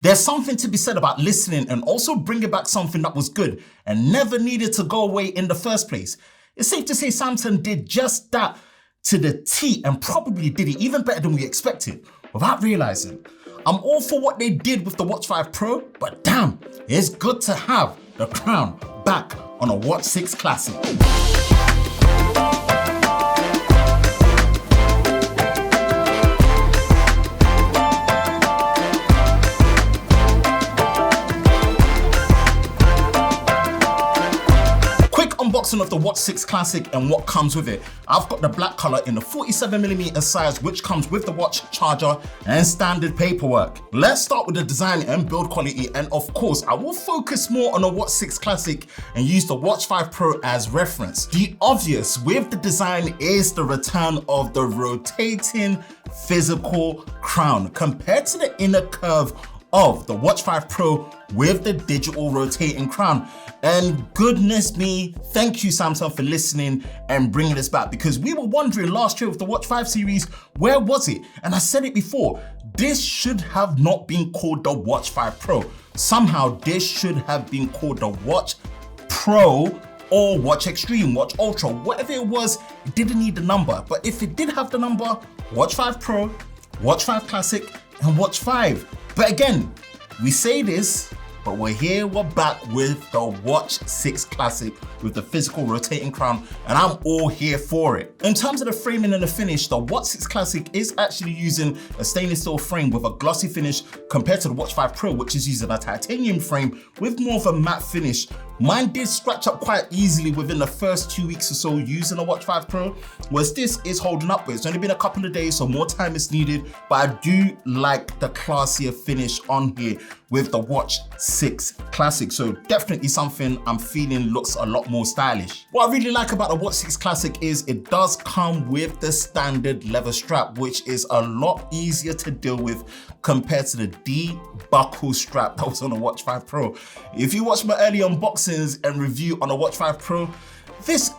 There's something to be said about listening and also bringing back something that was good and never needed to go away in the first place. It's safe to say Samsung did just that to the T and probably did it even better than we expected without realizing. I'm all for what they did with the Watch 5 Pro, but damn, it's good to have the crown back on a Watch 6 Classic. Unboxing of the Watch 6 Classic and what comes with it. I've got the black color in the 47mm size, which comes with the watch, charger, and standard paperwork. Let's start with the design and build quality, and of course, I will focus more on the Watch 6 Classic and use the Watch 5 Pro as reference. The obvious with the design is the return of the rotating physical crown compared to the inner curve of the Watch 5 Pro with the digital rotating crown. And goodness me, thank you Samsung for listening and bringing this back, because we were wondering last year with the Watch 5 series, where was it? And I said it before, this should have not been called the Watch 5 Pro. Somehow this should have been called the Watch Pro or Watch Extreme, Watch Ultra, whatever it was, it didn't need the number. But if it did have the number, Watch 5 Pro, Watch 5 Classic, and Watch 5. But again, we say this, but we're back with the Watch 6 Classic with the physical rotating crown, and I'm all here for it. In terms of the framing and the finish, the Watch 6 Classic is actually using a stainless steel frame with a glossy finish compared to the Watch 5 Pro, which is using a titanium frame with more of a matte finish. Mine did scratch up quite easily within the first 2 weeks or so using the Watch 5 Pro, whereas this is holding up. It's only been a couple of days, so more time is needed, but I do like the classier finish on here with the Watch 6 Classic. So definitely something I'm feeling looks a lot more stylish. What I really like about the Watch 6 Classic is it does come with the standard leather strap, which is a lot easier to deal with compared to the D-buckle strap that was on the Watch 5 Pro. If you watch my early unboxings and review on the Watch 5 Pro,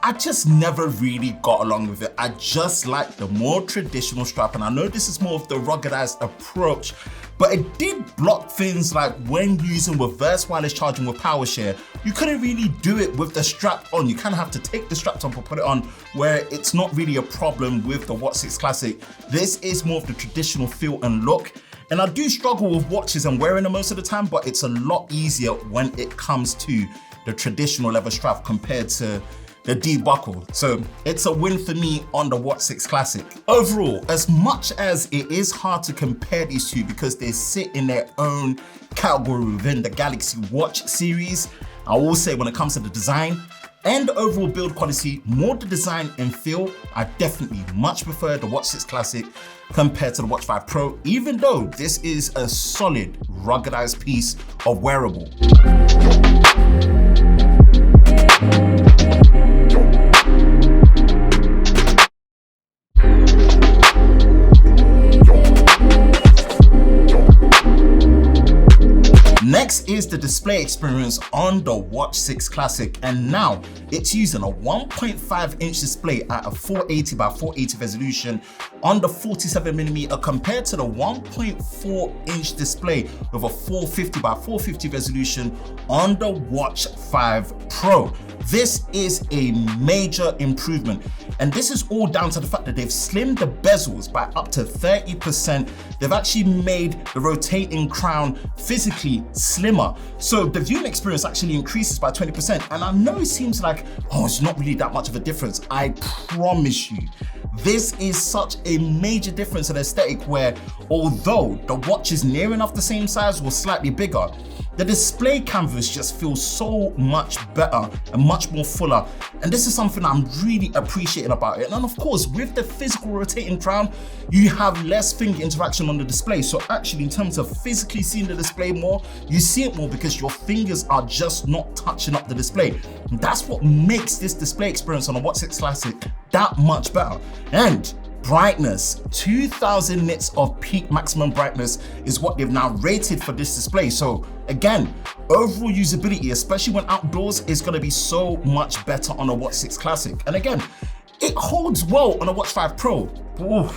I just never really got along with it. I just like the more traditional strap, and I know this is more of the ruggedized approach, but it did block things like when using reverse wireless charging with PowerShare, you couldn't really do it with the strap on. You kind of have to take the strap off and put it on, where it's not really a problem with the Watch 6 Classic. This is more of the traditional feel and look. And I do struggle with watches and wearing them most of the time, but it's a lot easier when it comes to the traditional leather strap compared to the D-buckle. So it's a win for me on the Watch 6 Classic. Overall, as much as it is hard to compare these two because they sit in their own category within the Galaxy Watch series, I will say when it comes to the design and the overall build quality, more the design and feel, I definitely much prefer the Watch 6 Classic compared to the Watch 5 Pro, even though this is a solid, ruggedized piece of wearable. Next is the display experience on the Watch 6 Classic, and now it's using a 1.5-inch display at a 480 by 480 resolution on the 47mm compared to the 1.4-inch display with a 450 by 450 resolution on the Watch 5 Pro. This is a major improvement, and this is all down to the fact that they've slimmed the bezels by up to 30%. They've actually made the rotating crown physically slimmer, so the viewing experience actually increases by 20%. And I know it seems like, oh, it's not really that much of a difference. I promise you, this is such a major difference in aesthetic, where although the watch is near enough the same size or slightly bigger, the display canvas just feels so much better and much more fuller. And this is something I'm really appreciating about it. And of course, with the physical rotating crown, you have less finger interaction on the display. So actually, in terms of physically seeing the display more, you see it more because your fingers are just not touching up the display. And that's what makes this display experience on a Watch 6 Classic that much better. And brightness, 2000 nits of peak maximum brightness is what they've now rated for this display. So again, overall usability, especially when outdoors, is going to be so much better on a Watch 6 Classic. And again, it holds well on a Watch 5 Pro. Ooh,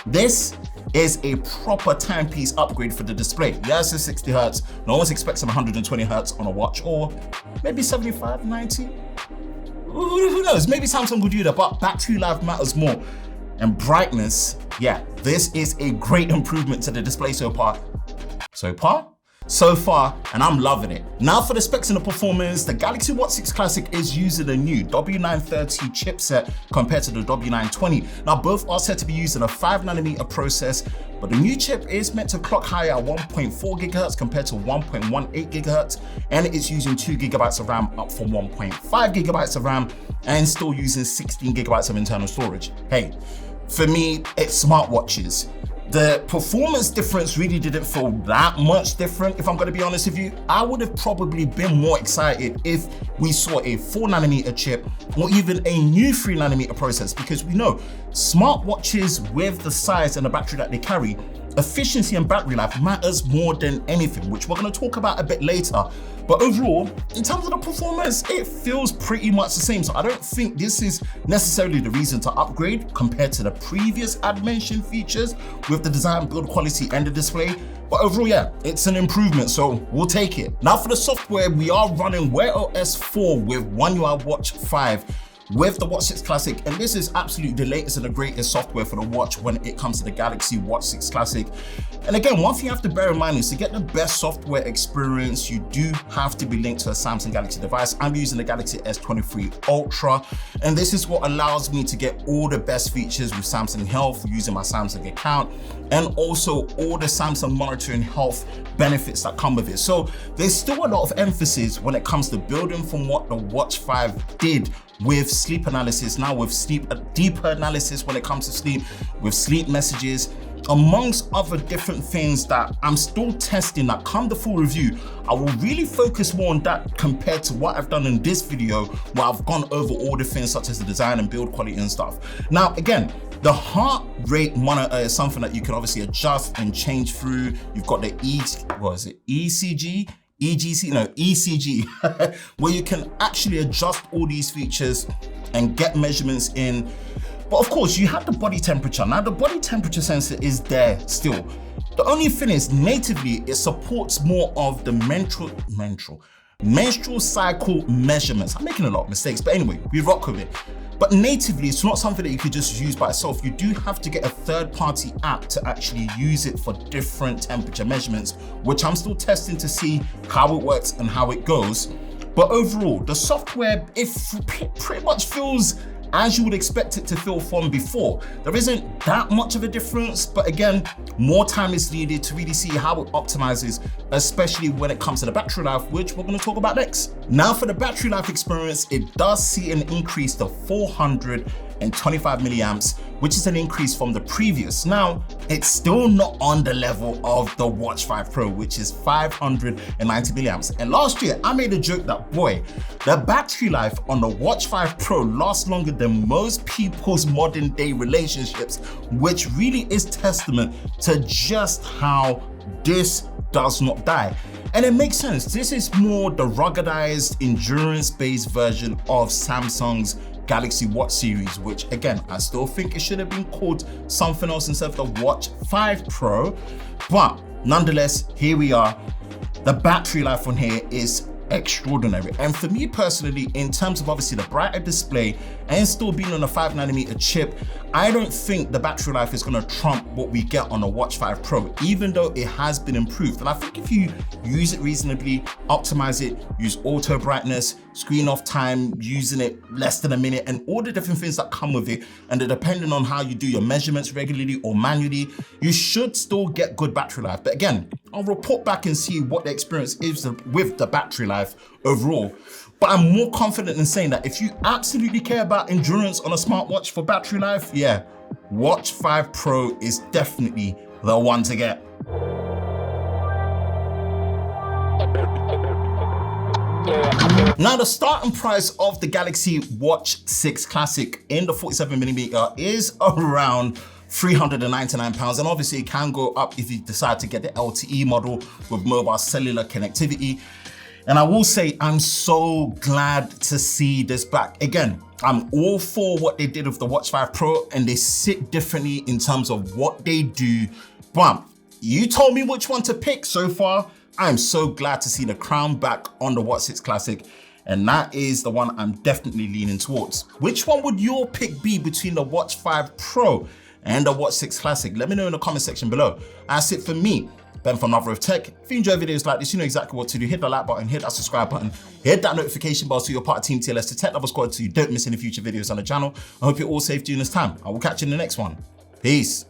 this is a proper timepiece upgrade for the display. Yes, it's 60 Hz. No one's expecting 120 Hz on a watch, or maybe 75, 90. Who knows? Maybe Samsung would do that, but battery life matters more. And brightness, yeah, this is a great improvement to the display so far, and I'm loving it. Now for the specs and the performance, the Galaxy Watch 6 Classic is using a new W930 chipset compared to the W920. Now both are said to be using a 5nm process, but the new chip is meant to clock higher at 1.4 GHz compared to 1.18 GHz, and it's using 2 GB of RAM up from 1.5 GB of RAM, and still using 16 GB of internal storage. Hey, for me, it's smartwatches. The performance difference really didn't feel that much different, if I'm gonna be honest with you. I would have probably been more excited if we saw a 4nm chip or even a new 3nm process, because we know smartwatches with the size and the battery that they carry, efficiency and battery life matters more than anything, which we're gonna talk about a bit later. But overall, in terms of the performance, it feels pretty much the same. So I don't think this is necessarily the reason to upgrade compared to the previous mentioned features with the design, build quality, and the display. But overall, yeah, it's an improvement, so we'll take it. Now for the software, we are running Wear OS 4 with One UI Watch 5. With the Watch 6 Classic, and this is absolutely the latest and the greatest software for the watch when it comes to the Galaxy Watch 6 Classic. And again, one thing you have to bear in mind is to get the best software experience, you do have to be linked to a Samsung Galaxy device. I'm using the Galaxy S23 Ultra, and this is what allows me to get all the best features with Samsung Health using my Samsung account, and also all the Samsung monitoring health benefits that come with it. So there's still a lot of emphasis when it comes to building from what the Watch 5 did with sleep analysis, now with deeper analysis when it comes to sleep, with sleep messages, amongst other different things that I'm still testing. That come the full review, I will really focus more on that compared to what I've done in this video, where I've gone over all the things such as the design and build quality and stuff. Now again, the heart rate monitor is something that you can obviously adjust and change through. You've got the ECG, where you can actually adjust all these features and get measurements in. But of course, you have the body temperature. Now the body temperature sensor is there still. The only thing is, natively, it supports more of the menstrual cycle measurements. I'm making a lot of mistakes, but anyway, we rock with it. But natively, it's not something that you could just use by itself. You do have to get a third-party app to actually use it for different temperature measurements, which I'm still testing to see how it works and how it goes. But overall, the software, it pretty much feels as you would expect it to feel from before. There isn't that much of a difference, but again, more time is needed to really see how it optimizes, especially when it comes to the battery life, which we're going to talk about next. Now for the battery life experience, it does see an increase to 425 milliamps, which is an increase from the previous. Now, it's still not on the level of the Watch 5 Pro, which is 590 milliamps. And last year, I made a joke that, boy, the battery life on the Watch 5 Pro lasts longer than most people's modern day relationships, which really is testament to just how this does not die. And it makes sense. This is more the ruggedized, endurance-based version of Samsung's Galaxy Watch series, which again, I still think it should have been called something else instead of the Watch 5 Pro. But nonetheless, here we are. The battery life on here is extraordinary. And for me personally, in terms of obviously the brighter display and still being on a 5nm chip, I don't think the battery life is going to trump what we get on a Watch 5 Pro, even though it has been improved. And I think if you use it reasonably, optimize it, use auto brightness, screen off time, using it less than a minute, and all the different things that come with it, and depending on how you do your measurements regularly or manually, you should still get good battery life. But again, I'll report back and see what the experience is with the battery life overall. But I'm more confident in saying that if you absolutely care about endurance on a smartwatch for battery life, yeah, Watch 5 Pro is definitely the one to get. Now, the starting price of the Galaxy Watch 6 Classic in the 47mm is around £399, and obviously it can go up if you decide to get the LTE model with mobile cellular connectivity. And I will say, I'm so glad to see this back. Again, I'm all for what they did with the Watch 5 Pro, and they sit differently in terms of what they do. But you told me which one to pick so far. I am so glad to see the crown back on the Watch 6 Classic, and that is the one I'm definitely leaning towards. Which one would your pick be between the Watch 5 Pro and the Watch 6 Classic? Let me know in the comment section below. That's it for me, Ben from Lover of Tech. If you enjoy videos like this, you know exactly what to do. Hit the like button, hit that subscribe button, hit that notification bell so you're part of Team TLS, the Tech Lover Squad, so you don't miss any future videos on the channel. I hope you're all safe during this time. I will catch you in the next one. Peace.